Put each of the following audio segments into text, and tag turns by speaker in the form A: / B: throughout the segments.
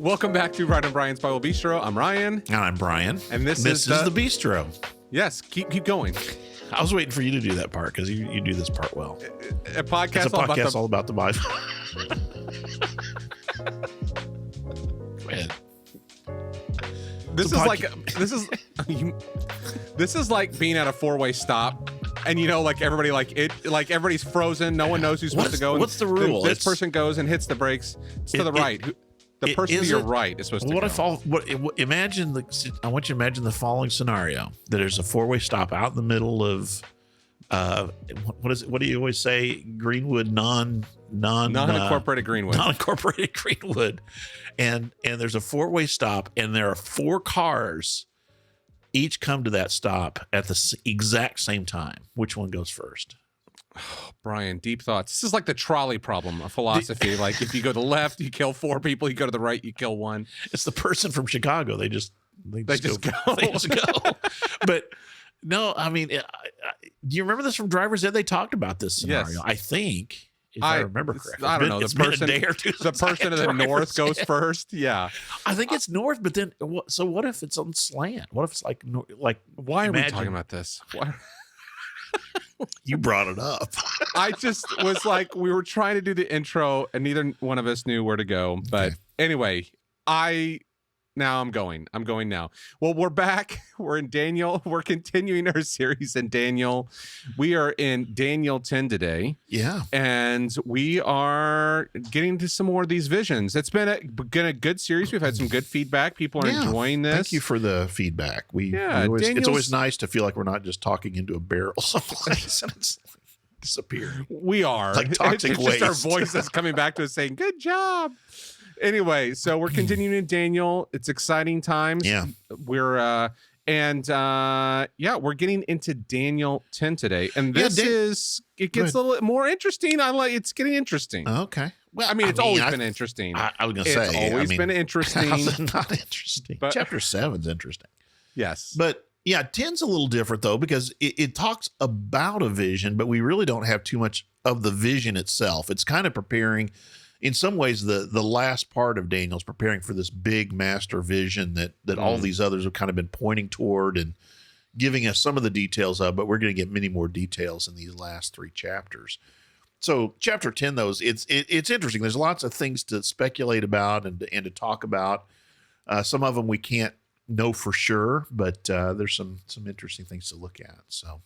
A: Welcome back to Ryan and Brian's Bible Bistro. I'm Ryan.
B: And I'm Brian.
A: And this
B: is the Bistro.
A: Yes, keep going.
B: I was waiting for you to do that part because you do this part well.
A: A podcast,
B: it's a podcast all about the Bible. Go ahead.
A: This is like being at a four-way stop, and like everybody everybody's frozen. No one knows who's supposed to go.
B: What's the rule?
A: This person goes and hits the brakes. It's to the right. The person to your right is supposed to go.
B: Imagine I want you to imagine the following scenario: that there's a four-way stop out in the middle of what is it? What do you always say? Greenwood,
A: non-incorporated Greenwood.
B: Non-incorporated Greenwood, and there's a four-way stop, and there are four cars. Each come to that stop at the exact same time. Which one goes first?
A: Oh, Brian, deep thoughts. This is like the trolley problem of philosophy. Like if you go to the left, you kill four people. You go to the right, you kill one.
B: It's the person from Chicago. They just go. They just go. But no, I mean, do you remember this from Driver's Ed? They talked about this scenario.
A: Yes.
B: I think, if I remember correctly.
A: I don't know.
B: It's been a day or two.
A: The person to the north goes first. Yeah,
B: I think it's north. But then, so what if it's on slant? What if it's like
A: Why are we talking about this? Why?
B: You brought it up.
A: I just was like, we were trying to do the intro and neither one of us knew where to go. But anyway, I'm going now. Well, we're back. We're in Daniel. We're continuing our series in Daniel. We are in Daniel 10 today.
B: Yeah.
A: And we are getting to some more of these visions. It's been a good series. We've had some good feedback. People are enjoying this.
B: Thank you for the feedback. It's always nice to feel like we're not just talking into a barrel someplace and it's disappearing.
A: We are.
B: Like toxic waste.
A: It's just our voice that's coming back to us saying, good job. Anyway, so we're continuing in Daniel. It's exciting times.
B: Yeah.
A: We're getting into Daniel 10 today. And this it gets a little more interesting. It's getting interesting.
B: Okay.
A: Well, it's always been interesting.
B: I was going to say.
A: It's always been interesting.
B: How's it not interesting?
A: But,
B: Chapter 7's interesting.
A: Yes.
B: But yeah, 10's a little different though, because it talks about a vision, but we really don't have too much of the vision itself. It's kind of preparing. In some ways, the last part of Daniel's preparing for this big master vision that all these others have kind of been pointing toward and giving us some of the details of, but we're going to get many more details in these last three chapters. So chapter 10, though, it's interesting. There's lots of things to speculate about and to talk about. Some of them we can't know for sure, but there's some interesting things to look at. So,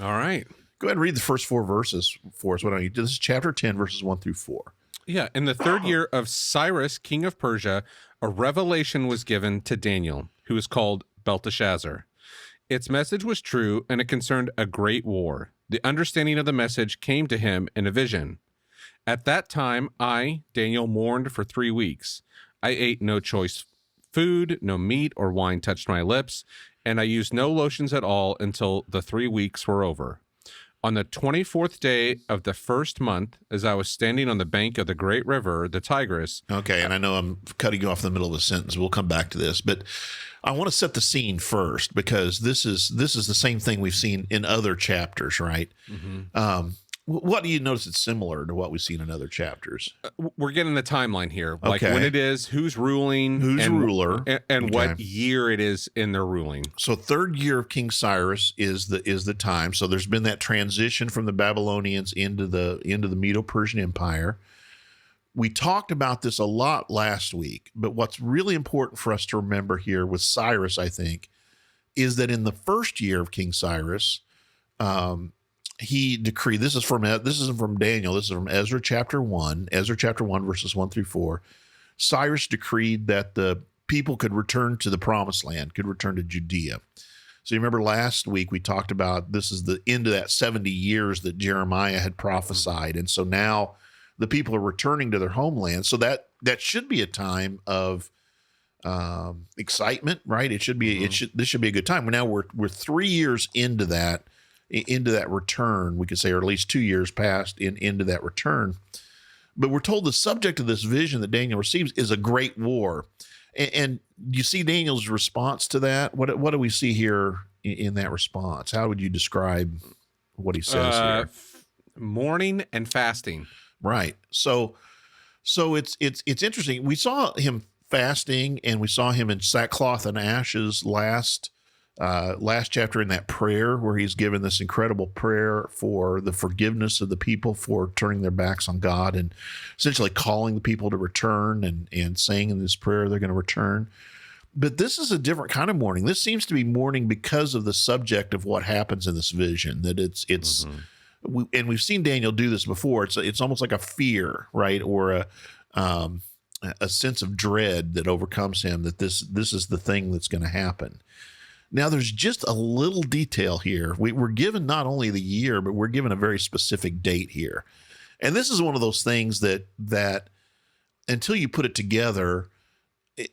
A: all right.
B: Go ahead and read the first four verses for us. Why don't you? This is chapter 10, verses 1 through 4.
A: Yeah, in the third year of Cyrus, king of Persia, a revelation was given to Daniel, who is called Belteshazzar. Its message was true, and it concerned a great war. The understanding of the message came to him in a vision. At that time, I, Daniel, mourned for 3 weeks. I ate no choice food, no meat or wine touched my lips, and I used no lotions at all until the 3 weeks were over. On the 24th day of the first month, as I was standing on the bank of the great river, the Tigris.
B: Okay, and I know I'm cutting you off in the middle of a sentence. We'll come back to this, but I want to set the scene first because this is the same thing we've seen in other chapters, right? Mm-hmm. What do you notice it's similar to what we've seen in other chapters?
A: We're getting the timeline here, like when it is, who's ruling,
B: ruler,
A: and what year it is in their ruling.
B: So third year of King Cyrus is the time. So there's been that transition from the Babylonians into the Medo-Persian Empire. We talked about this a lot last week, but what's really important for us to remember here with Cyrus, I think, is that in the first year of King Cyrus, he decreed, this isn't from Daniel, this is from Ezra chapter 1, verses 1 through 4. Cyrus decreed that the people could return to the promised land, could return to Judea. So you remember last week we talked about this is the end of that 70 years that Jeremiah had prophesied. And so now the people are returning to their homeland. So that should be a time of excitement, right? This should be a good time. Now we're 3 years into that return, we could say, or at least 2 years past into that return. But we're told the subject of this vision that Daniel receives is a great war. And you see Daniel's response to that? What do we see here in that response? How would you describe what he says here?
A: Mourning and fasting.
B: Right. So it's interesting. We saw him fasting, and we saw him in sackcloth and ashes last chapter in that prayer where he's given this incredible prayer for the forgiveness of the people for turning their backs on God and essentially calling the people to return and saying in this prayer they're going to return. But this is a different kind of mourning. This seems to be mourning because of the subject of what happens in this vision, that we've seen Daniel do this before. It's almost like a fear, right? Or a sense of dread that overcomes him, that this is the thing that's going to happen. Now, there's just a little detail here. We're given not only the year, but we're given a very specific date here. And this is one of those things that until you put it together,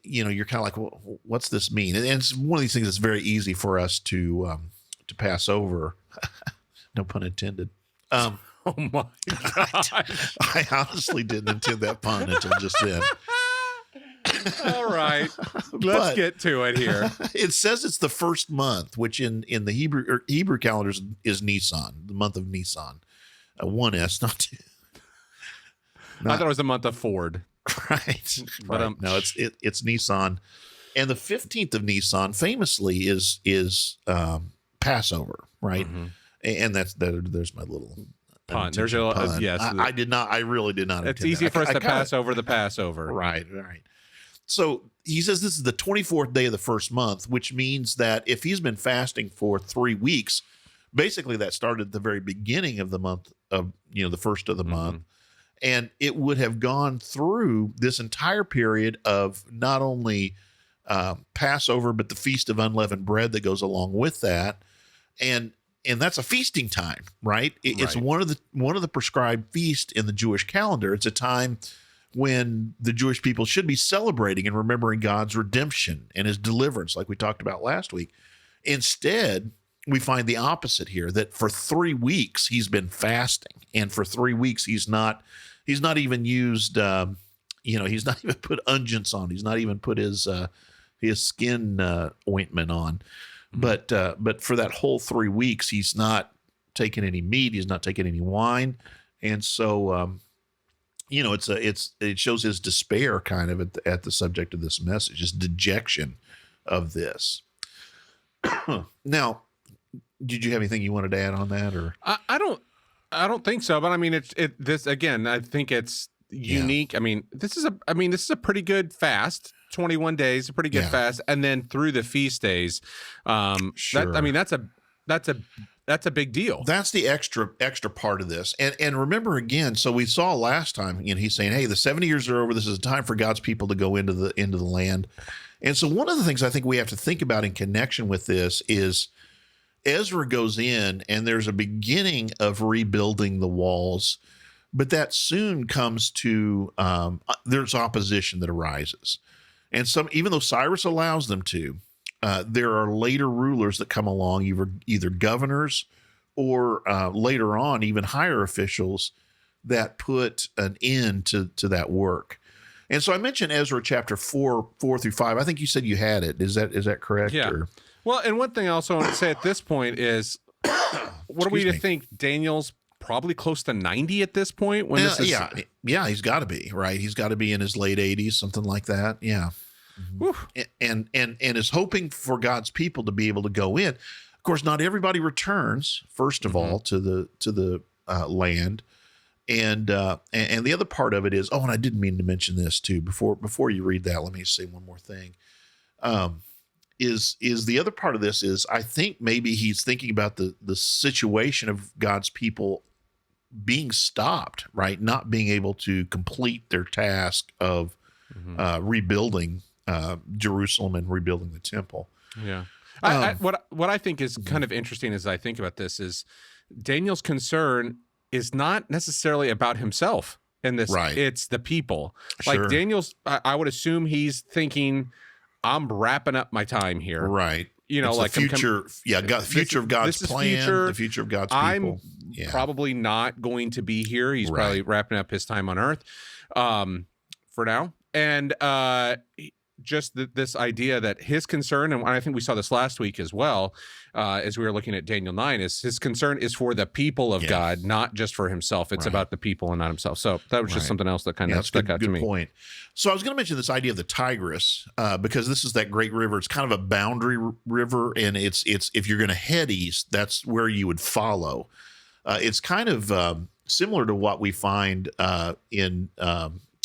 B: you're kind of like, well, what's this mean? And it's one of these things that's very easy for us to pass over. No pun intended.
A: Oh my God.
B: I honestly didn't intend that pun until just then.
A: All right, let's get to it here.
B: It says it's the first month, which in the Hebrew calendars is Nisan, the month of Nisan. One S, not two.
A: I thought it was the month of Ford.
B: Right. But no, it's Nisan, and the 15th of Nisan famously is Passover, right? Mm-hmm. And there's my little
A: pun. There's a
B: pun.
A: Yes.
B: I really did not.
A: It's easy for us to pass over the Passover.
B: Right. So he says this is the 24th day of the first month, which means that if he's been fasting for 3 weeks, basically that started at the very beginning of the month of, the first of the month. And it would have gone through this entire period of not only Passover, but the Feast of Unleavened Bread that goes along with that. And that's a feasting time, right? It's one of the prescribed feasts in the Jewish calendar. It's a time when the Jewish people should be celebrating and remembering God's redemption and his deliverance, like we talked about last week. Instead, we find the opposite here, that for 3 weeks he's been fasting, and for 3 weeks he's not even used, he's not even put unguents on. He's not even put his skin ointment on. But for that whole 3 weeks, he's not taking any meat. He's not taking any wine. And so, it shows his despair kind of at the subject of this message, his dejection of this. Now, did you have anything you wanted to add on that, or?
A: I don't think so, but I mean, this again, I think it's unique. Yeah. I mean, this is a pretty good fast. 21 days, a pretty good fast, and then through the feast days. Sure. That's a big deal.
B: That's the extra part of this. And remember again, so we saw last time, he's saying, hey, the 70 years are over. This is a time for God's people to go into the land. And so one of the things I think we have to think about in connection with this is Ezra goes in and there's a beginning of rebuilding the walls, but that soon comes to, there's opposition that arises. And even though Cyrus allows them to, there are later rulers that come along, either governors or later on even higher officials that put an end to that work. And so I mentioned Ezra chapter 4 through 5. I think you said you had it. Is that correct?
A: Yeah.
B: Or?
A: Well, and one thing I also want to say at this point is, what are we to think? Daniel's probably close to 90 at this point. When this is...
B: Yeah, he's got to be, right? He's got to be in his late 80s, something like that. Yeah. Mm-hmm. And is hoping for God's people to be able to go in. Of course, not everybody returns, first of all, to the land. And the other part of it is, and I didn't mean to mention this too. Before you read that, let me say one more thing. Is the other part of this is, I think maybe he's thinking about the situation of God's people being stopped, right? Not being able to complete their task of rebuilding Jerusalem and rebuilding the temple.
A: Yeah. What I think is kind of interesting as I think about this is Daniel's concern is not necessarily about himself in this. Right. It's the people. Sure. Like Daniel's, I would assume he's thinking, I'm wrapping up my time here.
B: Right.
A: It's
B: like the future. The future of God's plan, the future of God's people.
A: I'm probably not going to be here. He's probably wrapping up his time on earth for now. And just this idea that his concern, and I think we saw this last week as well, as we were looking at Daniel 9, is his concern is for the people of God, not just for himself. It's about the people and not himself. So that was just something else that kind of stuck out to me.
B: Good point. So I was going to mention this idea of the Tigris, because this is that great river. It's kind of a boundary river, and it's if you're going to head east, that's where you would follow. It's kind of similar to what we find in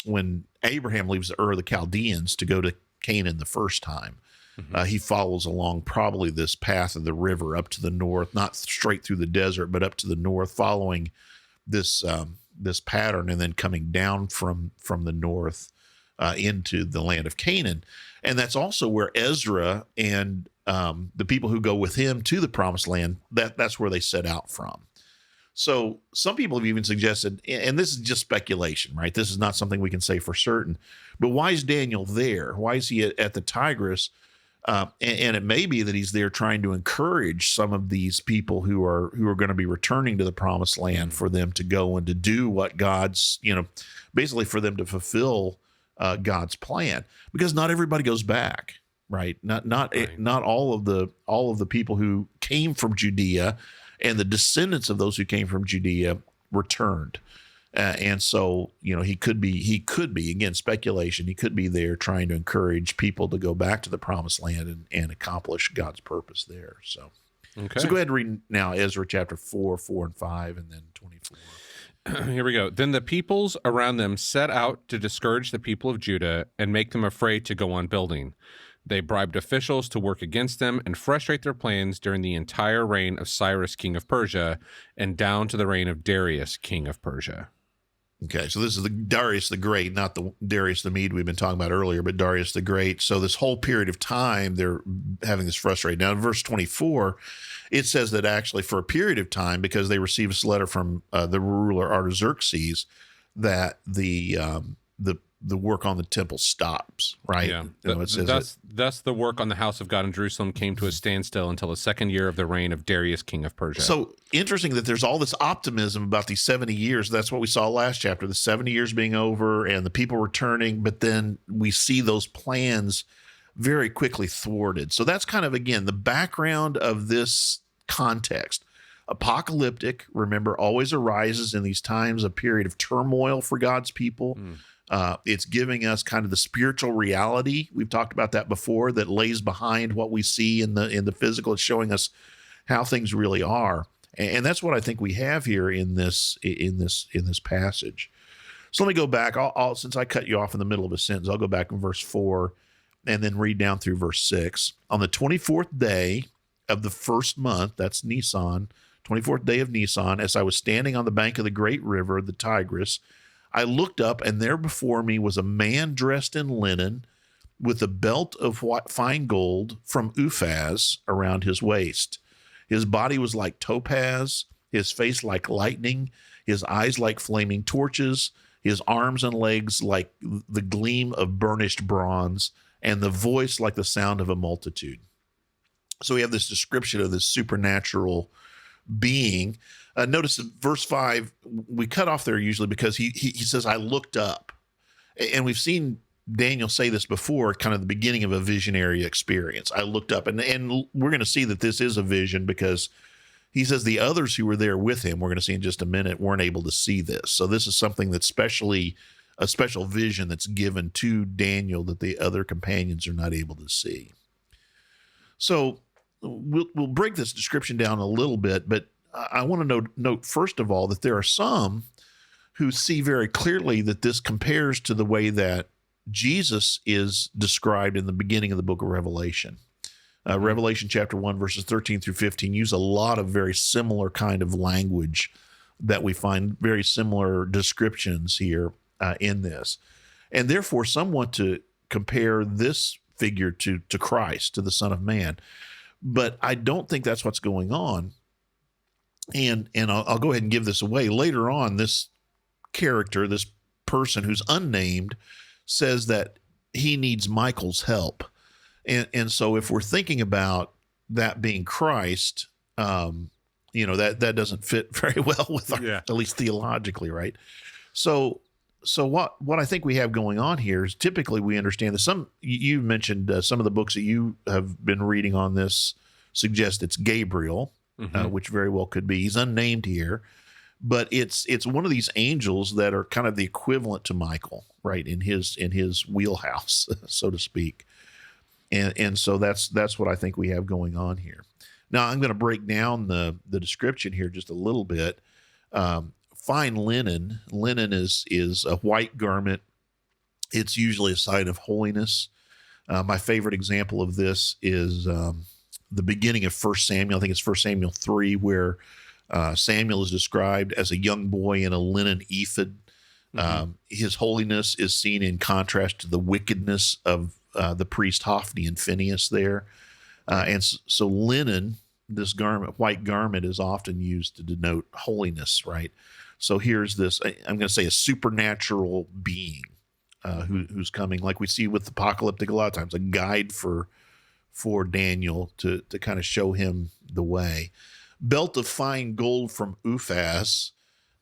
B: when Abraham leaves Ur of the Chaldeans to go to Canaan the first time. He follows along probably this path of the river up to the north, not straight through the desert, but up to the north, following this this pattern, and then coming down from the north into the land of Canaan. And that's also where Ezra and the people who go with him to the promised land, that's where they set out from. So some people have even suggested, and this is just speculation, right? This is not something we can say for certain, but why is Daniel there? Why is he at the Tigris? And it may be that he's there trying to encourage some of these people who are going to be returning to the promised land, for them to go and to do what God's, basically for them to fulfill God's plan, because not everybody goes back, right? Not all of the people who came from Judea and the descendants of those who came from Judea returned. And so, he could be, again, speculation, he could be there trying to encourage people to go back to the promised land and accomplish God's purpose there. So, So go ahead and read now Ezra chapter 4, 4 and 5, and then 24.
A: Here we go. Then the peoples around them set out to discourage the people of Judah and make them afraid to go on building. They bribed officials to work against them and frustrate their plans during the entire reign of Cyrus, king of Persia, and down to the reign of Darius, king of Persia.
B: Okay, so this is the Darius the Great, not the Darius the Mede we've been talking about earlier, but Darius the Great. So this whole period of time, they're having this frustrated. Now, in verse 24, it says that actually for a period of time, because they received this letter from the ruler Artaxerxes, that the work on the temple stops, right?
A: Yeah.
B: It says
A: thus the work on the house of God in Jerusalem came to a standstill until the second year of the reign of Darius, king of Persia.
B: So interesting that there's all this optimism about these 70 years. That's what we saw last chapter, the 70 years being over and the people returning, but then we see those plans very quickly thwarted. So that's kind of, again, the background of this context. Apocalyptic, remember, always arises in these times, a period of turmoil for God's people. It's giving us kind of the spiritual reality. We've talked about that before, that lays behind what we see in the physical. It's showing us how things really are, and that's what I think we have here in this passage. So let me go back. I'll since I cut you off in the middle of a sentence, I'll go back in verse 4 and then read down through verse 6. On the 24th day of the first month, that's Nisan, 24th day of Nisan, as I was standing on the bank of the great river, the Tigris, I looked up, and there before me was a man dressed in linen, with a belt of fine gold from Uphaz around his waist. His body was like topaz, his face like lightning, his eyes like flaming torches, his arms and legs like the gleam of burnished bronze, and the voice like the sound of a multitude. So we have this description of this supernatural being. Notice in verse 5, we cut off there usually because he says, I looked up. And we've seen Daniel say this before, kind of the beginning of a visionary experience. I looked up, and we're going to see that this is a vision, because he says the others who were there with him, we're going to see in just a minute, weren't able to see this. So this is something that's a special vision that's given to Daniel that the other companions are not able to see. So we'll break this description down a little bit, but I want to note first of all that there are some who see very clearly that this compares to the way that Jesus is described in the beginning of the book of Revelation. Revelation chapter 1, verses 13 through 15 use a lot of very similar kind of language that we find, very similar descriptions here in this. And therefore, some want to compare this figure to Christ, to the Son of Man. But I don't think that's what's going on. And I'll go ahead and give this away. Later on, this character, this person who's unnamed, says that he needs Michael's help. And so if we're thinking about that being Christ, that doesn't fit very well with our, at least theologically, right? So so what I think we have going on here is typically we understand that you mentioned some of the books that you have been reading on this suggest it's Gabriel, which very well could be. He's unnamed here, but it's one of these angels that are kind of the equivalent to Michael, right, in his wheelhouse, so to speak. And so that's what I think we have going on here. Now I'm going to break down the description here just a little bit. Fine linen. Linen is a white garment. It's usually a sign of holiness. My favorite example of this is the beginning of 1 Samuel. I think it's 1 Samuel 3, where Samuel is described as a young boy in a linen ephod. His holiness is seen in contrast to the wickedness of the priest Hophni and Phinehas there. So linen, this garment, white garment, is often used to denote holiness, right? So here's this, I'm going to say, a supernatural being who's coming, like we see with apocalyptic a lot of times, a guide for Daniel to kind of show him the way. Belt of fine gold from Uphaz.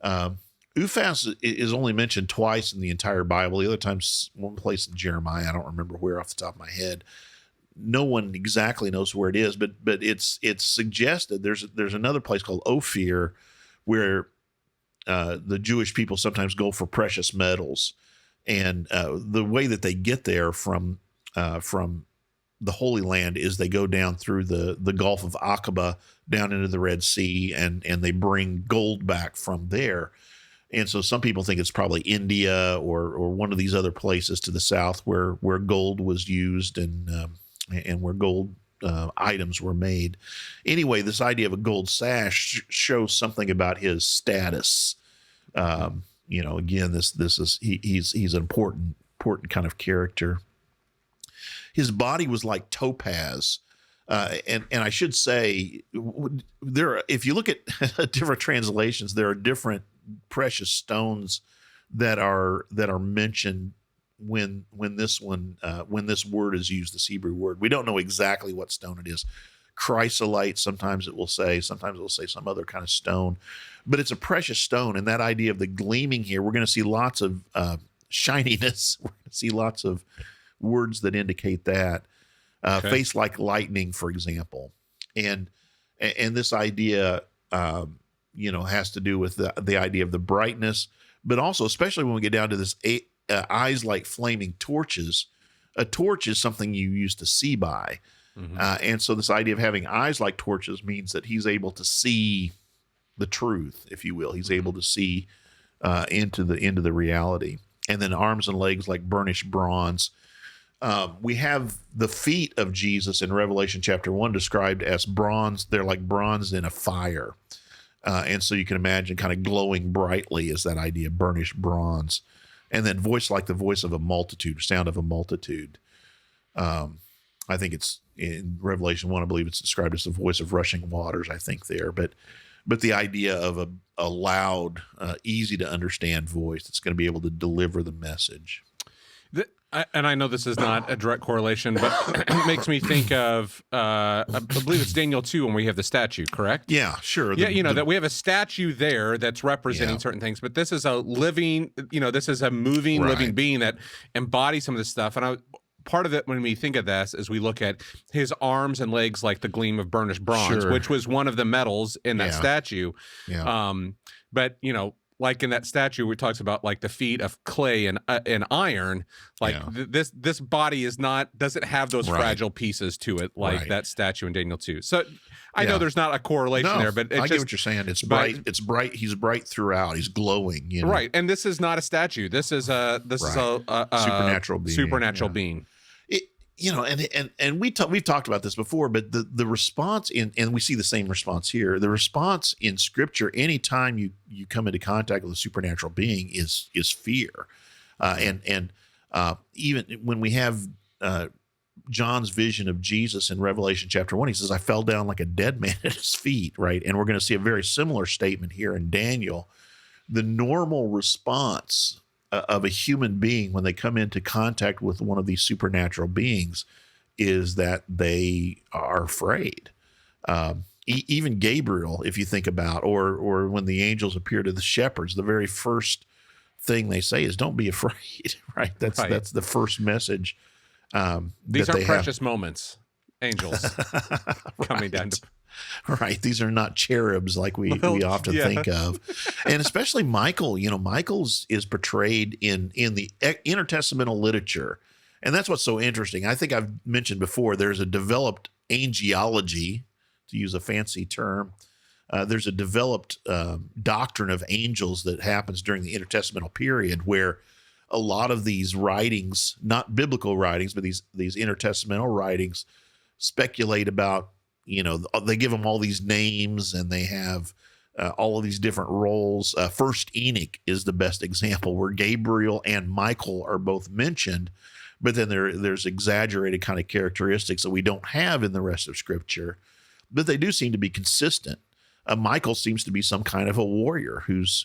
B: Uphaz is only mentioned twice in the entire Bible. The other time's one place in Jeremiah. I don't remember where off the top of my head. No one exactly knows where it is, but it's suggested. There's another place called Ophir where the Jewish people sometimes go for precious metals, and the way that they get there from the Holy Land is they go down through the Gulf of Aqaba down into the Red Sea, and they bring gold back from there. And so some people think it's probably India or one of these other places to the south where gold was used and where gold items were made. Anyway, this idea of a gold sash shows something about his status. Again, he's an important kind of character. His body was like topaz. And I should say, if you look at different translations, there are different precious stones that are mentioned when this word is used, this Hebrew word. We don't know exactly what stone it is. Chrysolite, sometimes it will say some other kind of stone, but it's a precious stone. And that idea of the gleaming here, we're going to see lots of shininess. We're going to see lots of words that indicate that. Face like lightning, for example. And this idea, has to do with the idea of the brightness, but also, especially when we get down to this eyes like flaming torches. A torch is something you used to see by. And so this idea of having eyes like torches means that he's able to see the truth, if you will. He's able to see into the reality. And then arms and legs like burnished bronze. We have the feet of Jesus in Revelation chapter 1 described as bronze. They're like bronze in a fire. And so you can imagine kind of glowing brightly is that idea, burnished bronze. And then voice like the voice of a multitude, sound of a multitude. I think it's in Revelation 1, I believe it's described as the voice of rushing waters, I think there. But the idea of a loud, easy to understand voice that's going to be able to deliver the message.
A: And I know this is not a direct correlation, but it makes me think of, I believe it's Daniel 2 when we have the statue, correct?
B: Yeah, sure.
A: That we have a statue there that's representing certain things, but this is a living, this is a moving, living being that embodies some of this stuff. And part of it, when we think of this, is we look at his arms and legs like the gleam of burnished bronze, which was one of the metals in that statue.
B: Yeah.
A: But, like in that statue, where it talks about like the feet of clay and iron, like this body doesn't have those fragile pieces to it, like that statue in Daniel 2. So I know there's not a correlation there, but
B: I get what you're saying. It's bright. It's bright. He's bright throughout. He's glowing.
A: Right. And this is not a statue. This is a
B: supernatural being.
A: Supernatural being.
B: And we've talked about this before, but the response and we see the same response here. The response in Scripture, anytime you come into contact with a supernatural being, is fear, and even when we have John's vision of Jesus in Revelation chapter 1, he says, "I fell down like a dead man at his feet." Right, and we're going to see a very similar statement here in Daniel. The normal response of a human being when they come into contact with one of these supernatural beings is that they are afraid. Even Gabriel, if you think about, or when the angels appear to the shepherds, the very first thing they say is don't be afraid, right? That's the first message.
A: These
B: that
A: are
B: they
A: precious moments, angels coming down to.
B: Right. These are not cherubs like we often
A: yeah.
B: think of. And especially Michael, Michael's is portrayed in the intertestamental literature. And that's what's so interesting. I think I've mentioned before, there's a developed angelology, to use a fancy term. There's a developed doctrine of angels that happens during the intertestamental period, where a lot of these writings, not biblical writings, but these intertestamental writings speculate about, they give them all these names, and they have all of these different roles. First Enoch is the best example, where Gabriel and Michael are both mentioned, but then there's exaggerated kind of characteristics that we don't have in the rest of Scripture, but they do seem to be consistent. Michael seems to be some kind of a warrior who's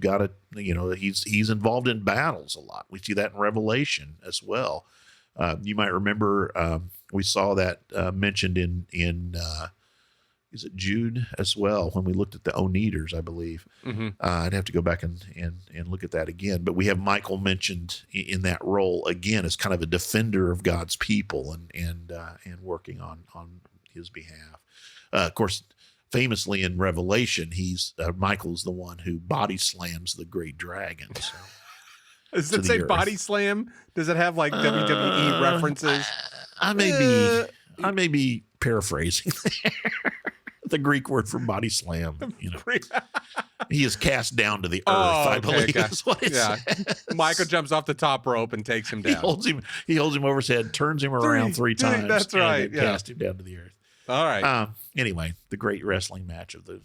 B: got a, he's involved in battles a lot. We see that in Revelation as well. You might remember we saw that mentioned in is it Jude as well, when we looked at the Oneaters, I believe.
A: Mm-hmm.
B: I'd have to go back and look at that again. But we have Michael mentioned in that role again as kind of a defender of God's people and working on his behalf. Of course, famously in Revelation, Michael's the one who body slams the great dragon. So.
A: Does it say body slam? Does it have like WWE references?
B: I may be paraphrasing the Greek word for body slam. He is cast down to the earth. I believe is what it says.
A: Michael jumps off the top rope and takes him down.
B: He holds him over his head, turns him around three times.
A: That's right.
B: And cast him down to the earth.
A: All right.
B: Anyway, the great wrestling match of the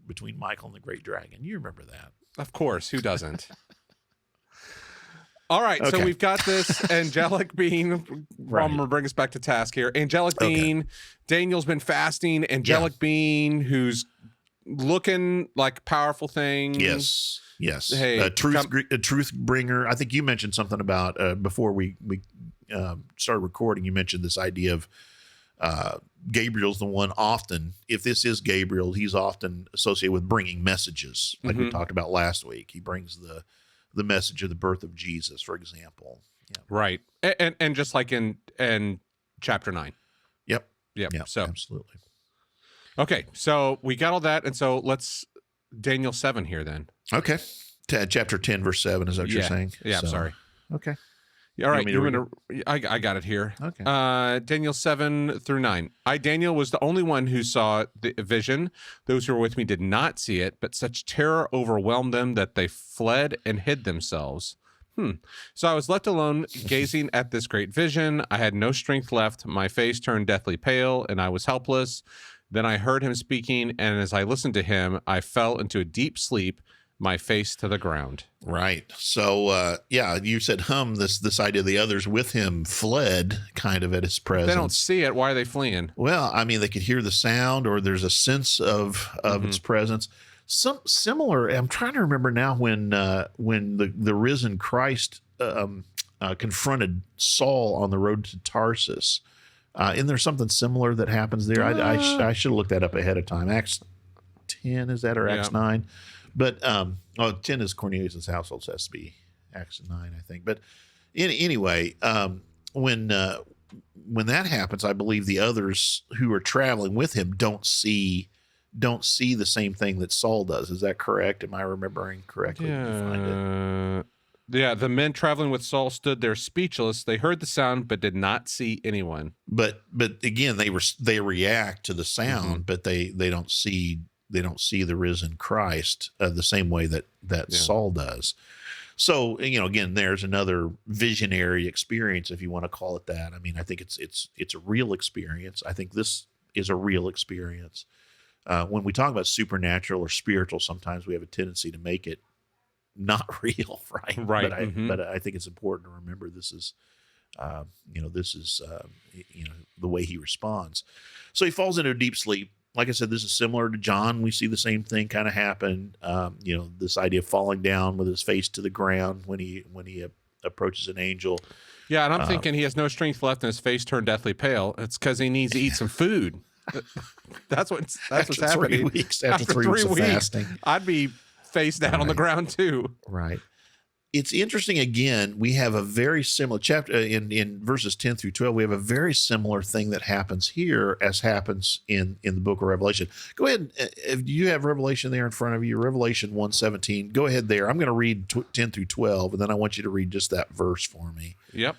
B: between Michael and the Great Dragon. You remember that?
A: Of course. Who doesn't? All right.
B: Okay.
A: So we've got this angelic being. I'm gonna bring us back to task here. Angelic being. Daniel's been fasting. Angelic being who's looking like a powerful thing.
B: Yes.
A: Hey,
B: a truth bringer. I think you mentioned something about before we started recording. You mentioned this idea of. Gabriel's the one often, if this is Gabriel, he's often associated with bringing messages, like we talked about last week. He brings the message of the birth of Jesus, for example. Yeah.
A: Right. And just like in chapter 9.
B: Yep.
A: So
B: absolutely.
A: Okay. So we got all that. And so let's Daniel 7 here then.
B: Okay. Chapter 10, verse 7. Is that what you're saying?
A: Yeah. I'm sorry.
B: Okay.
A: All right, I got it here.
B: Okay.
A: Daniel 7-9. I, Daniel, was the only one who saw the vision. Those who were with me did not see it, but such terror overwhelmed them that they fled and hid themselves. So I was left alone, gazing at this great vision. I had no strength left. My face turned deathly pale, and I was helpless. Then I heard him speaking, and as I listened to him, I fell into a deep sleep, my face to the ground.
B: Right. So, you said this idea the others with him fled kind of at his presence.
A: They don't see it. Why are they fleeing?
B: Well, I mean, they could hear the sound, or there's a sense of its presence. Some similar. I'm trying to remember now when the risen Christ confronted Saul on the road to Tarsus. Isn't there something similar that happens there? I should have looked that up ahead of time. Acts 10, is that, or Acts 9? But 10 is Cornelius' household, so it has to be Acts 9, I think. But anyway, when that happens, I believe the others who are traveling with him don't see the same thing that Saul does. Is that correct? Am I remembering correctly?
A: Yeah, the men traveling with Saul stood there speechless. They heard the sound, but did not see anyone.
B: But again, they react to the sound, but they don't see the risen Christ the same way that Saul does. So, again, there's another visionary experience, if you want to call it that. I mean, I think it's a real experience. I think this is a real experience. When we talk about supernatural or spiritual, sometimes we have a tendency to make it not real, right?
A: Right.
B: But I think it's important to remember this is, the way he responds. So he falls into a deep sleep. Like I said, this is similar to John. We see the same thing kind of happen. This idea of falling down with his face to the ground when he approaches an angel.
A: Yeah, and I'm thinking he has no strength left and his face turned deathly pale. It's because he needs to eat some food. That's what's happening.
B: After 3 weeks of fasting.
A: I'd be face down on the ground too.
B: Right. it's interesting. Again, we have a very similar chapter in verses 10 through 12. We have a very similar thing that happens here as happens in the book of Revelation. Go ahead. If you have Revelation there in front of you, Revelation 1:17, go ahead there. I'm going to read 10 through 12, and then I want you to read just that verse for me.
A: Yep.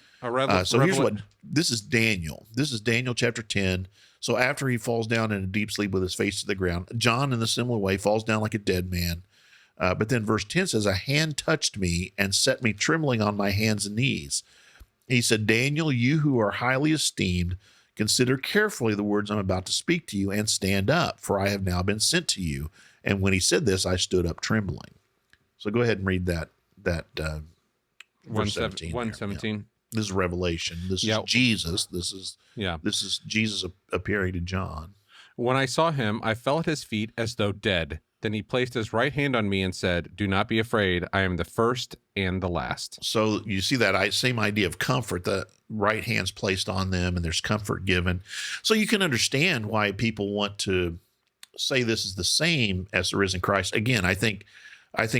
B: So here's what, this is Daniel. This is Daniel chapter 10. So after he falls down in a deep sleep with his face to the ground, John, in a similar way, falls down like a dead man. But then verse 10 says, a hand touched me and set me trembling on my hands and knees. He said, Daniel, you who are highly esteemed, consider carefully the words I'm about to speak to you and stand up, for I have now been sent to you. And when he said this, I stood up trembling. So go ahead and read that verse 17.
A: 117.
B: Yeah. This is Revelation. This is Jesus. This is Jesus appearing to John.
A: When I saw him, I fell at his feet as though dead. Then he placed his right hand on me and said, do not be afraid. I am the first and the last.
B: So you see that same idea of comfort. The right hand's placed on them and there's comfort given. So you can understand why people want to say this is the same as the risen Christ. Again, I think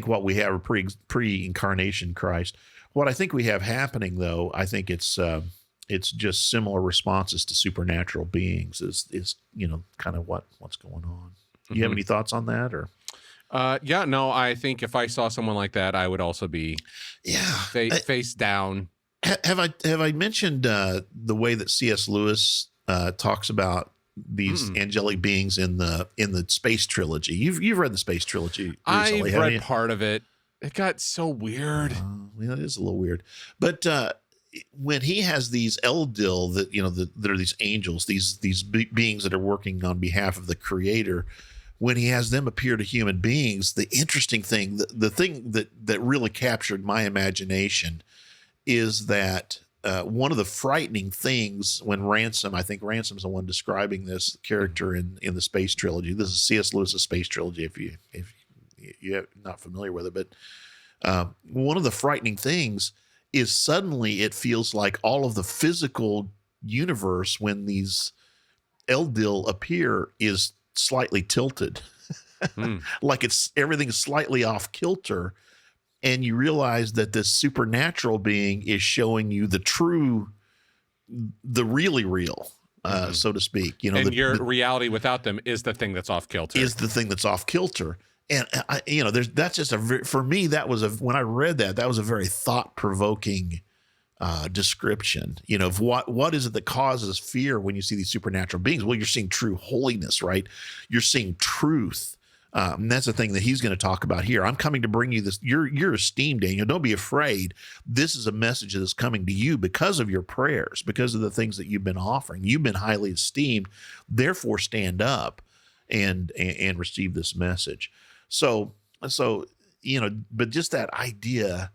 B: what we have a pre-incarnation Christ. What I think we have happening, though, I think it's just similar responses to supernatural beings is kind of what's going on. Do you have any thoughts on that, or?
A: No, I think if I saw someone like that, I would also be face down.
B: Have I mentioned the way that C.S. Lewis talks about these angelic beings in the space trilogy? You've read the space trilogy recently,
A: I've read part of it. It got so weird.
B: It is a little weird, but when he has these Eldil that are these angels, these beings that are working on behalf of the Creator. When he has them appear to human beings, the interesting thing, the thing that really captured my imagination is that one of the frightening things when I think Ransom's the one describing this character in the space trilogy. This is C.S. Lewis's space trilogy, if you're not familiar with it. But one of the frightening things is suddenly it feels like all of the physical universe, when these Eldil appear, is slightly tilted, like everything's slightly off kilter, and you realize that this supernatural being is showing you the really real, so to speak.
A: And your reality without them is the thing that's off kilter. And that's just for me, when I read that was a very thought-provoking description, of what is it that causes fear when you see these supernatural beings? Well, you're seeing true holiness, right? You're seeing truth. And that's the thing that he's going to talk about here. I'm coming to bring you this. You're esteemed, Daniel. Don't be afraid. This is a message that is coming to you because of your prayers, because of the things that you've been offering. You've been highly esteemed. Therefore, stand up and receive this message. So but just that idea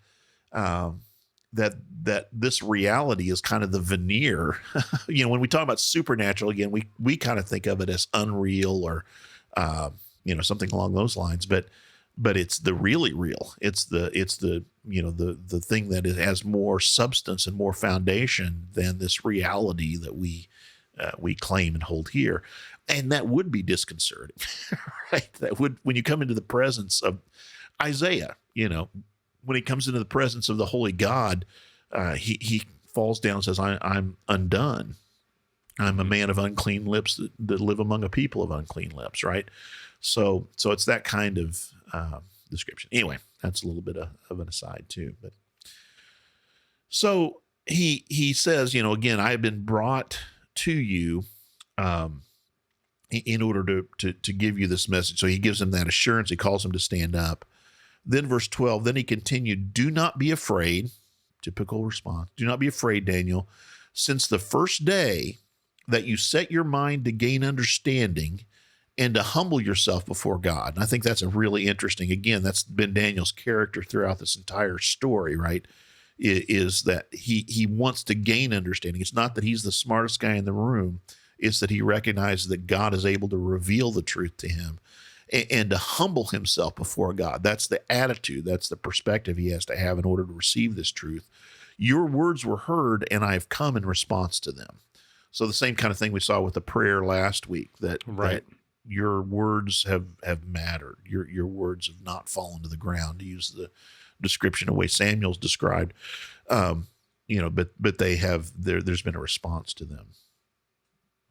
A: that this reality is kind of the veneer. When we talk about supernatural, again, we kind of think of it as unreal or something along those lines, but it's the really real. It's the thing that has more substance and more foundation than this reality that we claim and hold here. And that would be disconcerting, right? That would, when you come into the presence of Isaiah, when he comes into the presence of the holy God, he falls down and says, I'm undone. I'm a man of unclean lips that live among a people of unclean lips, right? So it's that kind of description. Anyway, that's a little bit of an aside too. But so he says, again, I have been brought to you in order to give you this message. So he gives him that assurance. He calls him to stand up. Then verse 12, then he continued, do not be afraid. Typical response. Do not be afraid, Daniel, since the first day that you set your mind to gain understanding and to humble yourself before God. And I think that's a really interesting, again, that's been Daniel's character throughout this entire story, right? Is that he wants to gain understanding. It's not that he's the smartest guy in the room. It's that he recognizes that God is able to reveal the truth to him and to humble himself before God. That's the attitude. That's the perspective he has to have in order to receive this truth. Your words were heard, and I have come in response to them. So the same kind of thing we saw with the prayer last week, that your words have mattered. Your words have not fallen to the ground, to use
B: description, the way Samuel's described. But there's been a response to them.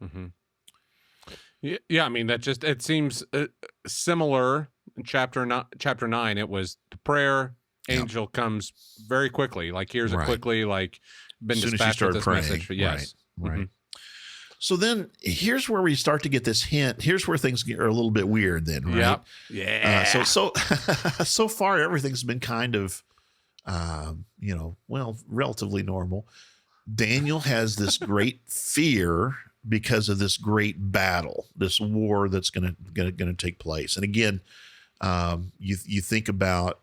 A: Mm-hmm. Yeah, I mean, it seems similar. In chapter 9, it was the prayer. Angel comes very quickly. Like, here's it quickly, like, been dispatched with this message. But yes.
B: Right.
A: Mm-hmm.
B: So then here's where we start to get this hint. Here's where things are a little bit weird then, right?
A: Yeah.
B: So far, everything's been kind of, relatively normal. Daniel has this great fear because of this great battle, this war that's going to take place. And again, you think about,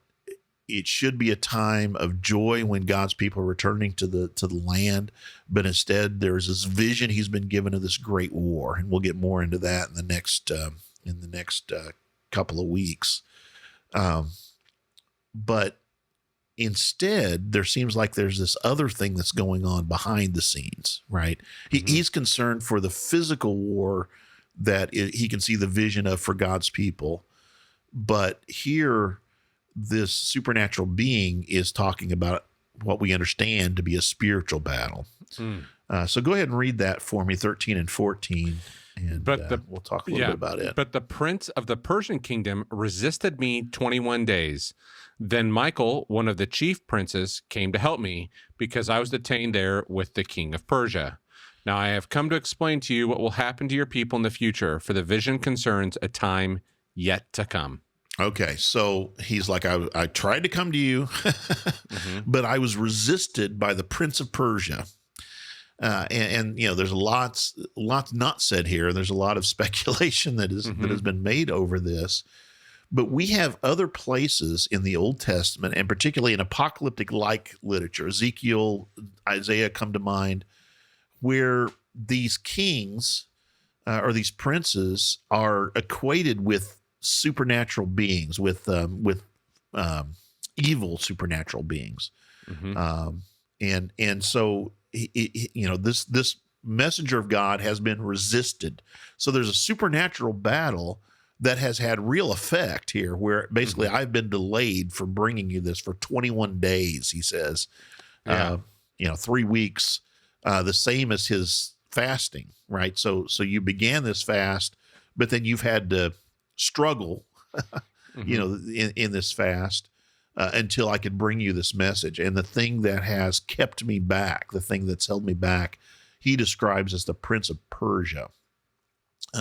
B: it should be a time of joy when God's people are returning to the land, but instead there's this vision he's been given of this great war, and we'll get more into that in the next couple of weeks. But instead, there seems like there's this other thing that's going on behind the scenes, right? He's concerned for the physical war that he can see the vision of for God's people, but here, this supernatural being is talking about what we understand to be a spiritual battle. So go ahead and read that for me, 13 and 14, and we'll talk a little bit about it.
A: But the prince of the Persian kingdom resisted me 21 days. Then Michael, one of the chief princes, came to help me because I was detained there with the king of Persia. Now I have come to explain to you what will happen to your people in the future, for the vision concerns a time yet to come.
B: Okay, so he's like, I tried to come to you, but I was resisted by the prince of Persia. And there's lots not said here. There's a lot of speculation that has been made over this. But we have other places in the Old Testament, and particularly in apocalyptic-like literature, Ezekiel, Isaiah come to mind, where these kings or these princes are equated with supernatural beings, with evil supernatural beings, and so this messenger of God has been resisted. So there's a supernatural battle that has had real effect here, where basically I've been delayed for bringing you this for 21 days. He says, 3 weeks, the same as his fasting, right? So you began this fast, but then you've had to struggle, in this fast until I could bring you this message. And the thing that has kept me back, the thing that's held me back, he describes as the prince of Persia.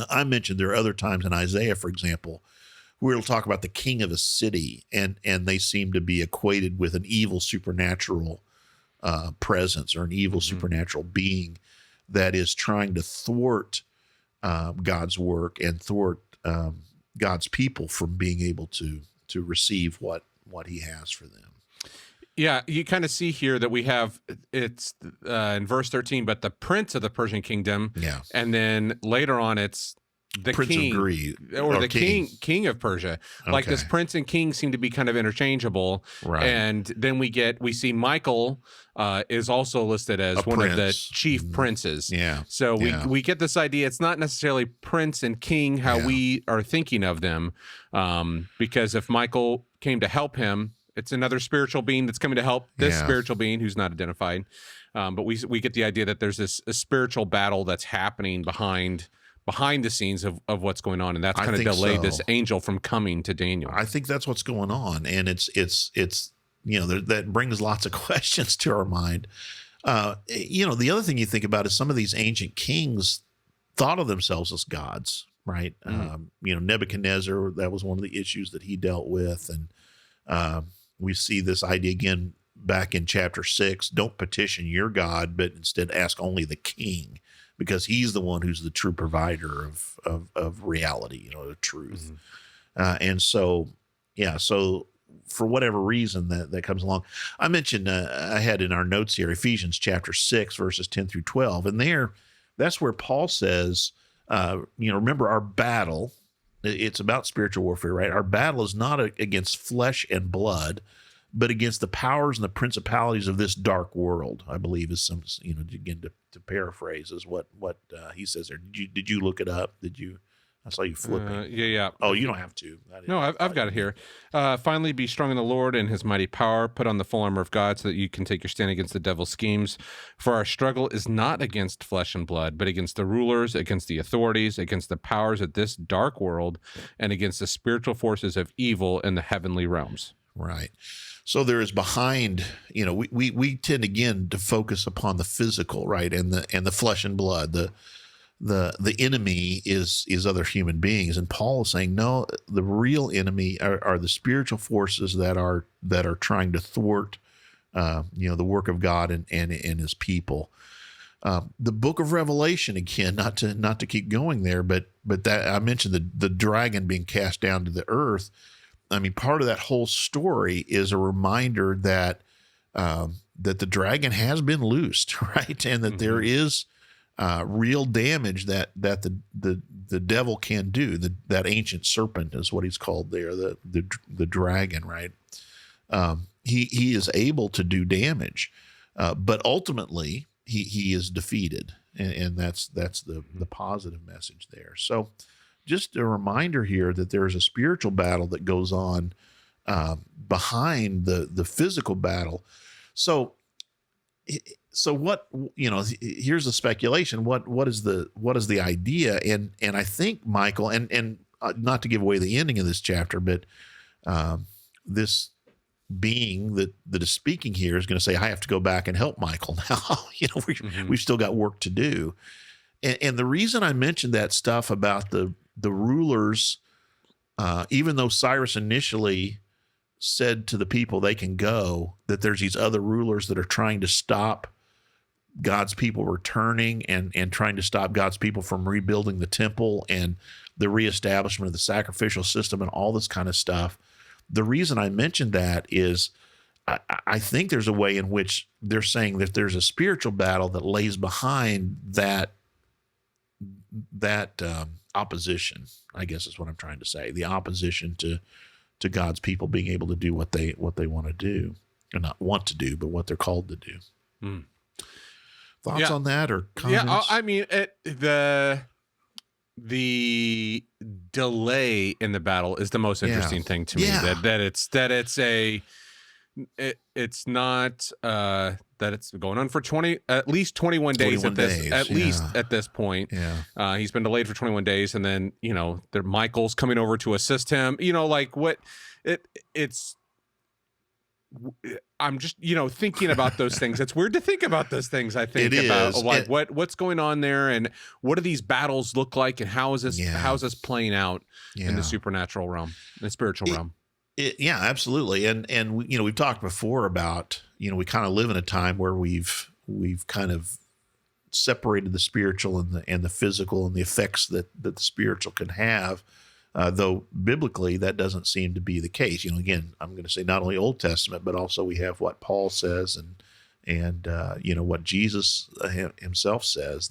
B: I mentioned there are other times in Isaiah, for example, where it'll talk about the king of a city, and they seem to be equated with an evil supernatural presence or an evil supernatural being that is trying to thwart God's work and thwart God's people from being able to receive what he has for them.
A: Yeah, you kind of see here that we have, it's in verse 13, but the prince of the Persian kingdom.
B: Yeah.
A: And then later on, it's the
B: prince
A: king
B: of Greece,
A: or the king of Persia. Like, this prince and king seem to be kind of interchangeable.
B: Right.
A: And then we see Michael is also listed as one of the chief princes.
B: Yeah.
A: So we get this idea. It's not necessarily prince and king how we are thinking of them, because if Michael came to help him, it's another spiritual being that's coming to help this spiritual being who's not identified. But we get the idea that there's a spiritual battle that's happening behind the scenes of what's going on, and that's kind of delayed this angel from coming to Daniel.
B: I think that's what's going on, and it's that brings lots of questions to our mind. The other thing you think about is some of these ancient kings thought of themselves as gods, right? Nebuchadnezzar, that was one of the issues that he dealt with, and we see this idea again back in chapter 6. Don't petition your God, but instead ask only the king, because he's the one who's the true provider of reality, of truth. And so for whatever reason that comes along, I mentioned, I had in our notes here, Ephesians chapter 6, verses 10 through 12. And that's where Paul says, remember our battle. It's about spiritual warfare, right? Our battle is not against flesh and blood, but against the powers and the principalities of this dark world, I believe is some, again, to paraphrase is what he says there. Did you look it up? Did you I saw you flipping.
A: Yeah.
B: Oh, you don't have to.
A: No, I've got it here. Finally, be strong in the Lord and his mighty power. Put on the full armor of God so that you can take your stand against the devil's schemes. For our struggle is not against flesh and blood, but against the rulers, against the authorities, against the powers of this dark world, and against the spiritual forces of evil in the heavenly realms.
B: Right. So there is behind, we tend again to focus upon the physical, right, and the flesh and blood. The enemy is other human beings, and Paul is saying no. The real enemy are the spiritual forces that are trying to thwart, the work of God and His people. The book of Revelation, again, not to keep going there, but that I mentioned the dragon being cast down to the earth. I mean, part of that whole story is a reminder that that the dragon has been loosed, right, and that there is real damage that the devil can do. That ancient serpent is what he's called there, the dragon, right? He is able to do damage, but ultimately he is defeated, and that's the positive message there. So, just a reminder here that there is a spiritual battle that goes on behind the physical battle. So what, here's the speculation. What is the idea? And I think, Michael, and not to give away the ending of this chapter, but this being that is speaking here is going to say, I have to go back and help Michael now. We've still got work to do. And the reason I mentioned that stuff about the rulers, even though Cyrus initially said to the people they can go, that there's these other rulers that are trying to stop God's people returning and trying to stop God's people from rebuilding the temple and the reestablishment of the sacrificial system and all this kind of stuff. The reason I mentioned that is I think there's a way in which they're saying that there's a spiritual battle that lays behind that opposition, I guess is what I'm trying to say. The opposition to God's people being able to do what they want to do, or not want to do, but what they're called to do. Thoughts on that or comments?
A: Yeah, I mean, the delay in the battle is the most interesting thing to me. It's not that it's going on for at least 21 days at this point. Yeah. He's been delayed for 21 days, and then Michael's coming over to assist him. I'm just thinking about those things. It's weird to think about those things. I think what's going on there, and what do these battles look like, and how is this playing out in the supernatural realm, the spiritual realm.
B: Yeah, absolutely. And we've talked before about, we kind of live in a time where we've kind of separated the spiritual and the physical and the effects that the spiritual can have, though biblically that doesn't seem to be the case. Again, I'm going to say not only Old Testament, but also we have what Paul says and what Jesus himself says,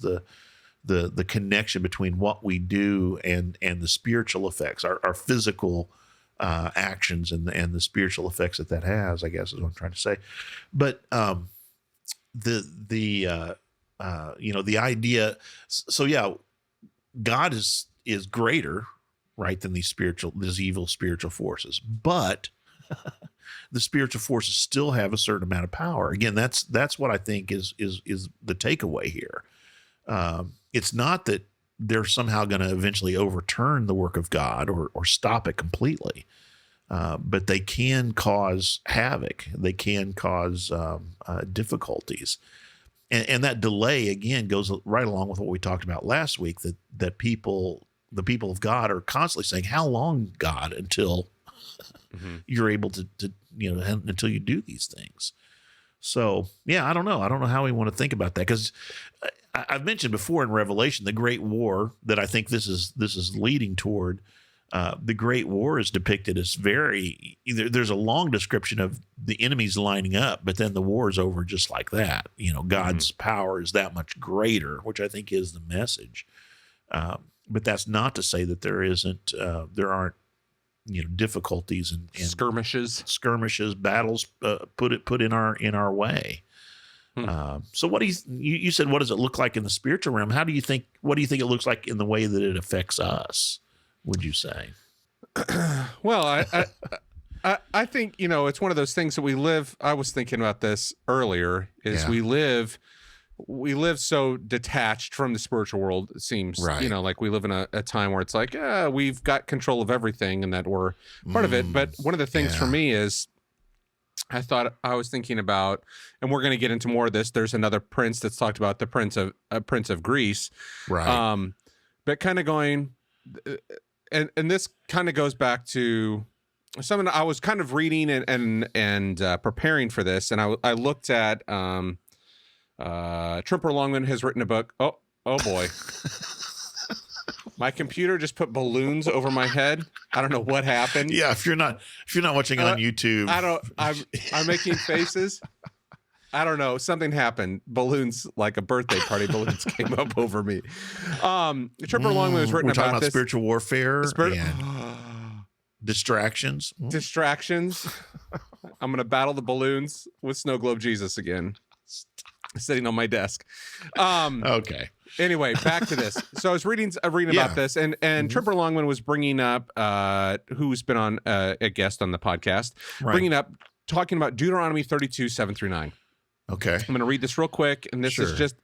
B: the connection between what we do and the spiritual effects, our physical actions and the spiritual effects that has, I guess is what I'm trying to say. But the idea. So yeah, God is greater, right, than these evil spiritual forces, but the spiritual forces still have a certain amount of power. Again, that's what I think is the takeaway here. It's not that they're somehow going to eventually overturn the work of God or stop it completely. But they can cause havoc. They can cause difficulties. And that delay, again, goes right along with what we talked about last week, that the people of God are constantly saying, how long, God, until you're able to until you do these things. So, yeah, I don't know. I don't know how we want to think about that, because I've mentioned before in Revelation, the Great War that I think this is leading toward. The Great War is depicted as there's a long description of the enemies lining up, but then the war is over just like that. God's power is that much greater, which I think is the message. But that's not to say that there aren't difficulties and skirmishes, battles put in our way. So what you said, what does it look like in the spiritual realm? What do you think it looks like in the way that it affects us? would you say?
A: Well, I think, it's one of those things that we live. I was thinking about this earlier. Is
B: Yeah.
A: we live so detached from the spiritual world. It seems,
B: Right.
A: like we live in a time where it's like, we've got control of everything and that we're part of it. But one of the things for me is, I was thinking about, and we're going to get into more of this. There's another prince that's talked about, the prince of Greece,
B: Right.
A: but kind of going, and this kind of goes back to something I was kind of reading and preparing for this, and I looked at Tripper Longman has written a book. Oh boy. My computer just put balloons over my head. I don't know what happened.
B: Yeah, if you're not watching on YouTube,
A: I'm making faces. I don't know. Something happened. Balloons, like a birthday party, balloons came up over me. Tripper Longman was written
B: we're talking about
A: this.
B: spiritual warfare and distractions.
A: Distractions. I'm going to battle the balloons with Snow Globe Jesus again, sitting on my desk.
B: Okay.
A: Anyway, back to this. So I was reading about this, and Tripper Longman was bringing up, who's been on a guest on the podcast, talking about Deuteronomy 32, 7-9.
B: Okay.
A: I'm going to read this real quick, and this is just,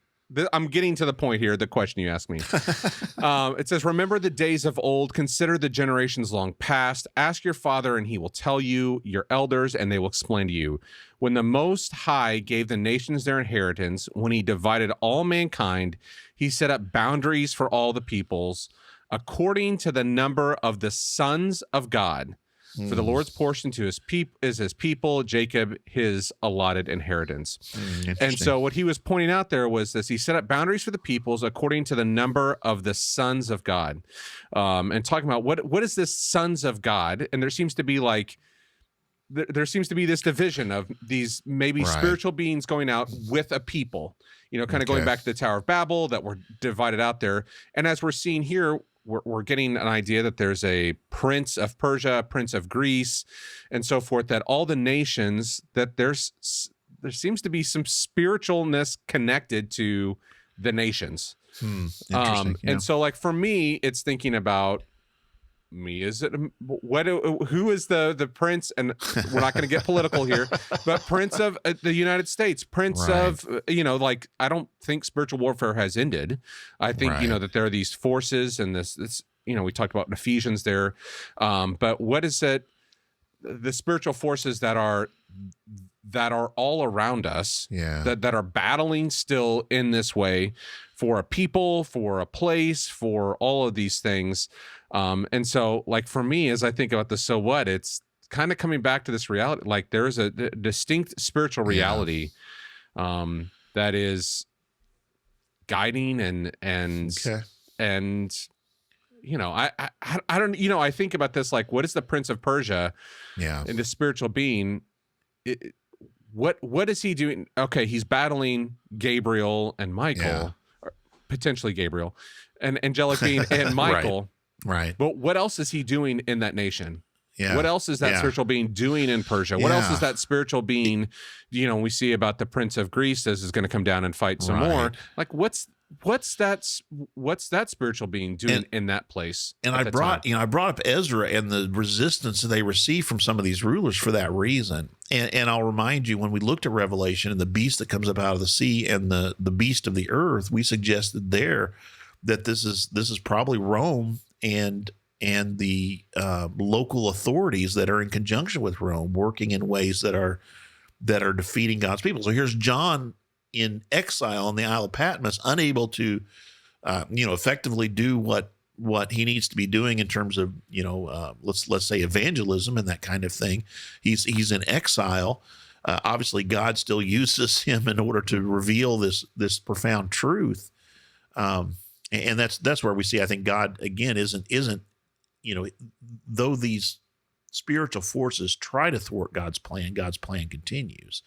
A: I'm getting to the point here, the question you asked me. It says, remember the days of old, consider the generations long past, ask your father and he will tell you, your elders, and they will explain to you. When the Most High gave the nations their inheritance, when he divided all mankind, he set up boundaries for all the peoples, according to the number of the sons of God. For the Lord's portion to his is his people, Jacob his allotted inheritance. And so what he was pointing out there was this: he set up boundaries for the peoples according to the number of the sons of God, and talking about what is this sons of God. And there seems to be this division of these maybe spiritual beings going out with a people, kind of going back to the Tower of Babel, that were divided out there. And as we're seeing here, we're getting an idea that there's a prince of Persia, prince of Greece, and so forth, that all the nations, that there seems to be some spiritualness connected to the nations.
B: Interesting.
A: And so, like, for me, it's thinking about me. Is it who is the prince? And we're not going to get political here, but prince of the United States, prince of, I don't think spiritual warfare has ended. I think, that there are these forces and this, we talked about in Ephesians there. But what is it? The spiritual forces that are all around us, that are battling still in this way for a people, for a place, for all of these things. And so, like, for me, as I think about this, so what, it's kind of coming back to this reality. Like, there is a distinct spiritual reality that is guiding and I don't, I think about this, like, what is the Prince of Persia and the spiritual being? What is he doing? Okay, he's battling Gabriel and Michael, or potentially Gabriel, and angelic being and Michael.
B: Right.
A: But what else is he doing in that nation?
B: Yeah.
A: What else is that spiritual being doing in Persia? What else is that spiritual being, we see about the Prince of Greece is going to come down and fight some more. Like, what's that spiritual being doing in that place?
B: And I brought up Ezra and the resistance that they received from some of these rulers for that reason. And I'll remind you, when we looked at Revelation and the beast that comes up out of the sea and the beast of the earth, we suggested there that this is probably Rome and the local authorities that are in conjunction with Rome, working in ways that are defeating God's people. So here's John in exile on the Isle of Patmos, unable to, effectively do what he needs to be doing in terms of, let's say evangelism and that kind of thing. He's in exile. Obviously, God still uses him in order to reveal this profound truth. And that's where we see, I think, God again isn't though these spiritual forces try to thwart God's plan continues.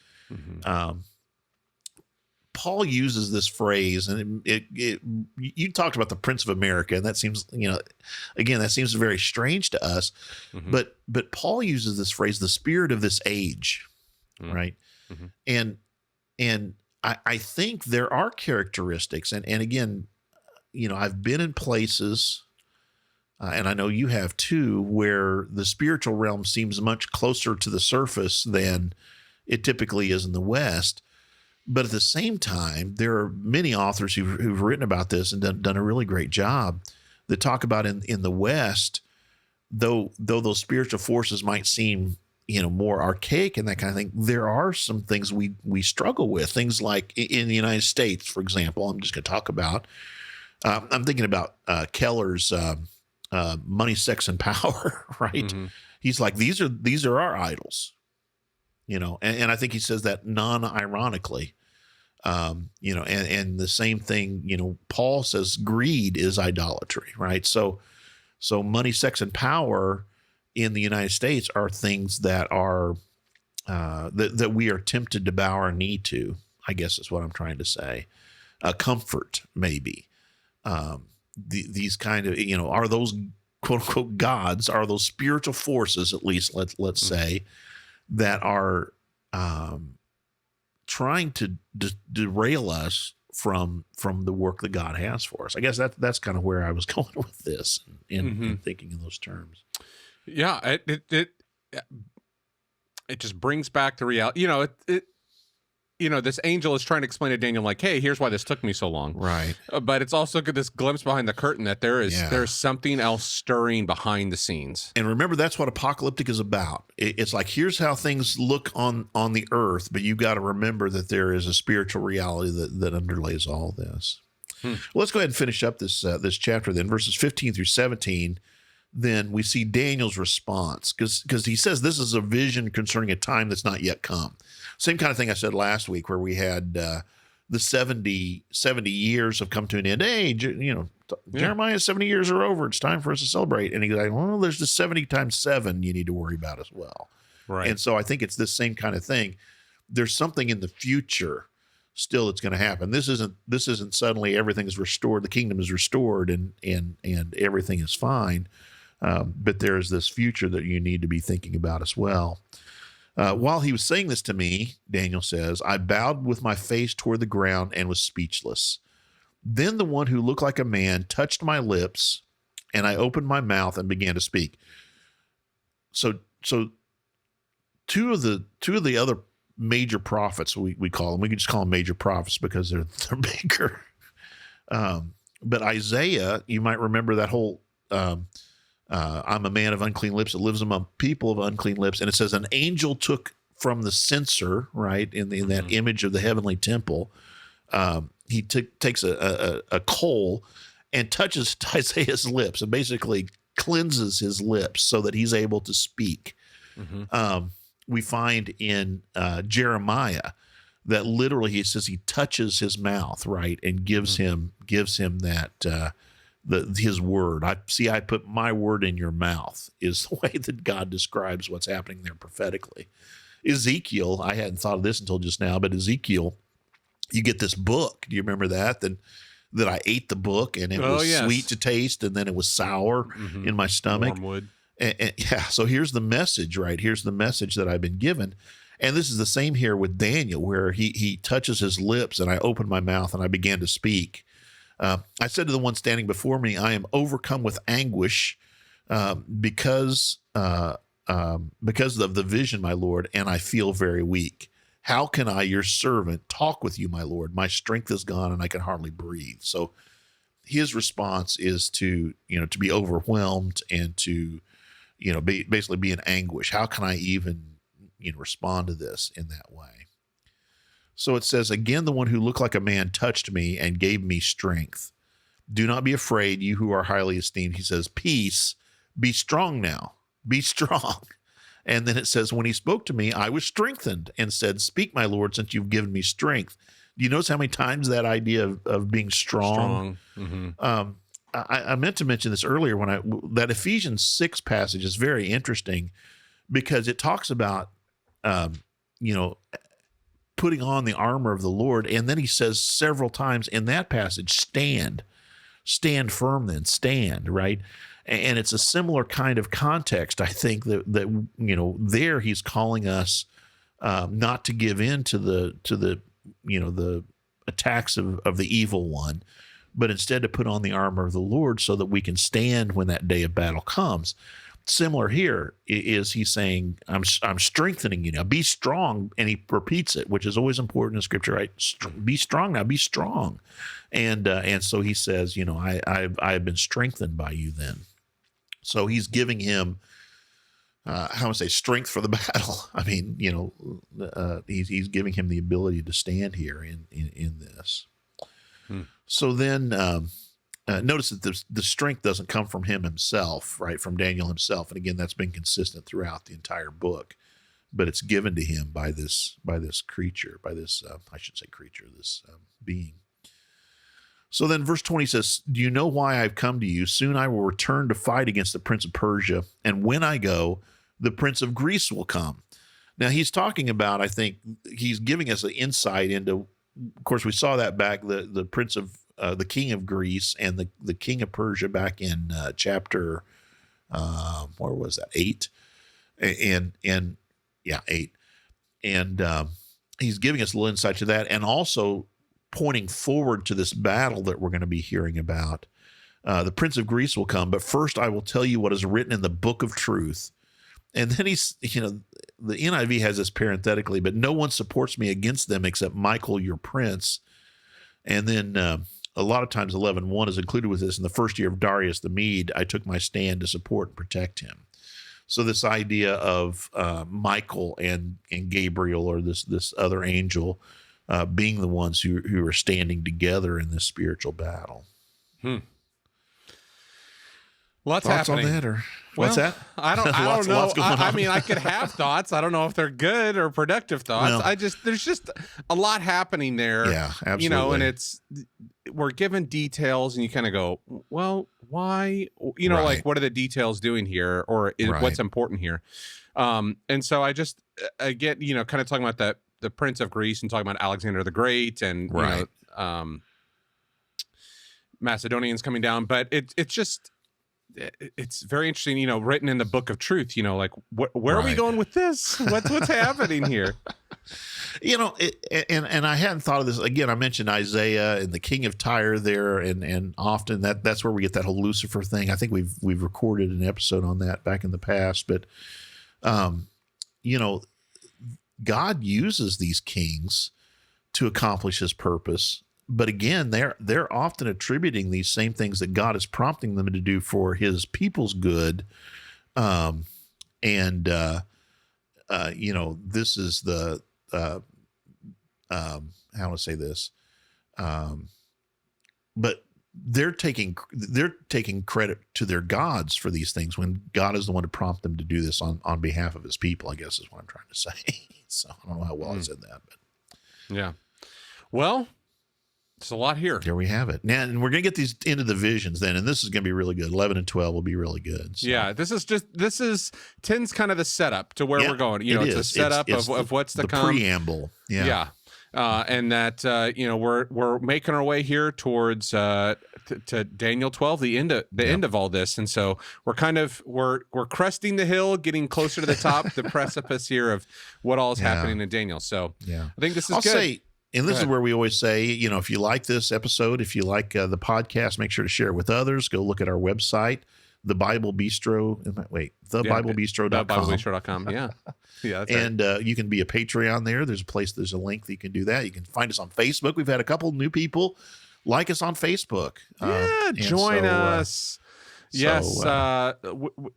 B: Paul uses this phrase, and you talked about the Prince of America, and that seems, again, that seems very strange to us. But Paul uses this phrase, the spirit of this age, right? And I think there are characteristics, and again, I've been in places and I know you have too, where the spiritual realm seems much closer to the surface than it typically is in the West. But at the same time, there are many authors who've written about this and done a really great job that talk about in the West, though those spiritual forces might seem, more archaic and that kind of thing, there are some things we struggle with. Things like in the United States, for example, I'm just going to talk about, I'm thinking about Keller's Money, Sex, and Power, right?
A: Mm-hmm.
B: He's like, these are our idols, and I think he says that non-ironically, and the same thing, Paul says greed is idolatry, right? So money, sex, and power in the United States are things that are that we are tempted to bow our knee to, I guess is what I'm trying to say. Comfort, maybe. These kind of, are those quote unquote gods, are those spiritual forces, at least let's say, that are trying to derail us from the work that God has for us. I guess that's kind of where I was going with this in thinking in those terms.
A: Yeah, it just brings back the reality. This angel is trying to explain to Daniel, like, hey, here's why this took me so long.
B: Right.
A: But it's also this glimpse behind the curtain that there's something else stirring behind the scenes.
B: And remember, that's what apocalyptic is about. It's like, here's how things look on the earth, but you got to remember that there is a spiritual reality that underlays all this. Well, let's go ahead and finish up this chapter then, verses 15 through 17. Then we see Daniel's response, because he says this is a vision concerning a time that's not yet come. Same kind of thing I said last week, where we had the 70 years have come to an end. Hey, Jeremiah's 70 years are over. It's time for us to celebrate. And he's like, well, there's the 70 times 7 you need to worry about as well.
A: Right.
B: And so I think it's this same kind of thing. There's something in the future still that's going to happen. This isn't suddenly everything is restored. The kingdom is restored and everything is fine. But there's this future that you need to be thinking about as well. While he was saying this to me, Daniel says, I bowed with my face toward the ground and was speechless. Then the one who looked like a man touched my lips, and I opened my mouth and began to speak. So two of the other major prophets, we call them, we can just call them major prophets because they're bigger. But Isaiah, you might remember that whole I'm a man of unclean lips that lives among people of unclean lips. And it says an angel took from the censer, right, in that image of the heavenly temple. He takes a coal and touches Isaiah's lips and basically cleanses his lips so that he's able to speak. We find in Jeremiah that literally he says he touches his mouth, right, and gives him that his word. I put my word in your mouth is the way that God describes what's happening there prophetically. Ezekiel, I hadn't thought of this until just now, but Ezekiel, you get this book. Do you remember that? That I ate the book and it was sweet to taste, and then it was sour in my stomach.
A: Wormwood.
B: And so here's the message, right? Here's the message that I've been given. And this is the same here with Daniel, where he touches his lips and I opened my mouth and I began to speak. I said to the one standing before me, I am overcome with anguish because of the vision, my Lord, and I feel very weak. How can I, your servant, talk with you, my Lord? My strength is gone and I can hardly breathe. So his response is to be overwhelmed and to, basically be in anguish. How can I even, respond to this in that way? So it says, again, the one who looked like a man touched me and gave me strength. Do not be afraid, you who are highly esteemed. He says, peace, be strong now, be strong. And then it says, when he spoke to me, I was strengthened and said, speak, my Lord, since you've given me strength. Do you notice how many times that idea of being strong? I meant to mention this earlier that Ephesians 6 passage is very interesting because it talks about, putting on the armor of the Lord. And then he says several times in that passage, stand firm then, stand, right? And it's a similar kind of context, I think, that there he's calling us not to give in to the attacks of the evil one, but instead to put on the armor of the Lord so that we can stand when that day of battle comes. Similar here is he's saying, I'm strengthening you now. Be strong. And he repeats it, which is always important in Scripture, right? Be strong now. Be strong. And so he says, I've been strengthened by you then. So he's giving him, how would I say, strength for the battle. I mean, he's giving him the ability to stand here in this. So then notice that the strength doesn't come from him himself, right? From Daniel himself. And again, that's been consistent throughout the entire book, but it's given to him by this creature, this being. So then verse 20 says, do you know why I've come to you? Soon I will return to fight against the prince of Persia. And when I go, the prince of Greece will come. Now he's talking about, I think he's giving us an insight into, of course, we saw that back, the prince of, the king of Greece and the king of Persia back in chapter, where was that? 8. And 8. And he's giving us a little insight to that. And also pointing forward to this battle that we're going to be hearing about. The prince of Greece will come, but first I will tell you what is written in the book of truth. And then he's, the NIV has this parenthetically, but no one supports me against them except Michael, your prince. And then a lot of times 11:1 is included with this. In the first year of Darius the Mede, I took my stand to support and protect him. So this idea of Michael and Gabriel, or this other angel, being the ones who are standing together in this spiritual battle.
A: Lots
B: thoughts
A: happening.
B: On that, or what's that?
A: I don't know. I mean, I could have thoughts. I don't know if they're good or productive thoughts.
B: Well,
A: there's just a lot happening there.
B: Yeah, absolutely.
A: And we're given details, and you kind of go, well, why?
B: Right.
A: Like, what are the details doing here, or what's important here? And so I just, again, kind of talking about the Prince of Greece and talking about Alexander the Great and Macedonians coming down, but it's very interesting, written in the book of truth, like where are we going with this? What's happening here?
B: And I hadn't thought of this. Again, I mentioned Isaiah and the king of Tyre there, and often that's where we get that whole Lucifer thing. I think we've recorded an episode on that back in the past, but God uses these kings to accomplish his purpose. But again, they're often attributing these same things that God is prompting them to do for his people's good. This is the, how do I say this? But they're taking credit to their gods for these things when God is the one to prompt them to do this on behalf of his people, I guess is what I'm trying to say. So I don't know how well I said that, but
A: yeah. Well, it's a lot here.
B: There we have it. Now, and we're going to get these into the visions then, and this is going to be really good. 11 and 12 will be really good. So.
A: Yeah, this is 10's kind of the setup to where we're going. It's a setup of what's to come.
B: The preamble. Yeah.
A: And that we're making our way here towards to Daniel 12, the end of all this, and so we're cresting the hill, getting closer to the top, the precipice here of what all is happening in Daniel. So I think this is good.
B: And this is where we always say, if you like this episode, if you like the podcast, make sure to share it with others. Go look at our website, the Bible Bistro. TheBibleBistro.com.
A: TheBibleBistro.com. Yeah. Yeah. That's
B: and you can be a Patreon there. There's a link that you can do that. You can find us on Facebook. We've had a couple new people like us on Facebook.
A: Join us. Yes,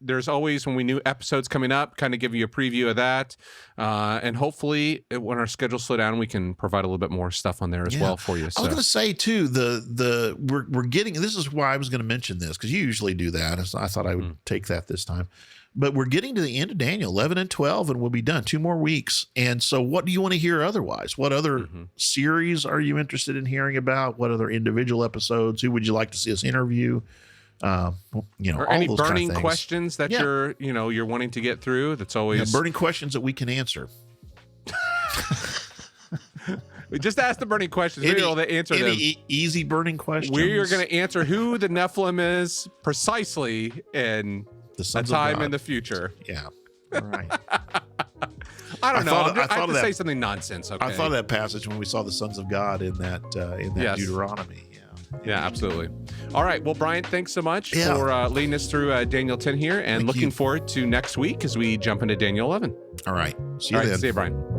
A: there's always, when we new episodes coming up, kind of give you a preview of that, and hopefully when our schedules slow down, we can provide a little bit more stuff on there as well for you. So.
B: I was going to say too, we're getting. This is why I was going to mention this, because you usually do that. So I thought I would take that this time, but we're getting to the end of Daniel 11 and 12, and we'll be done 2 more weeks. And so, what do you want to hear otherwise? What other series are you interested in hearing about? What other individual episodes? Who would you like to see us interview?
A: Or any burning questions that you're wanting to get through. That's always
B: burning questions that we can answer.
A: We just ask the burning questions. We're able to answer them.
B: Easy burning questions.
A: We're going to answer who the Nephilim is precisely in a time in the future.
B: Yeah. All right.
A: I don't know. I have to say something nonsense. Okay.
B: I thought of that passage when we saw the sons of God in that Deuteronomy.
A: Yeah, absolutely. All right. Well, Brian, thanks so much
B: Yeah.
A: for leading us through Daniel 10 here, and
B: Thank
A: looking
B: you.
A: forward to next week as we jump into Daniel 11.
B: All right. See
A: All
B: you
A: right.
B: then.
A: See you, Brian.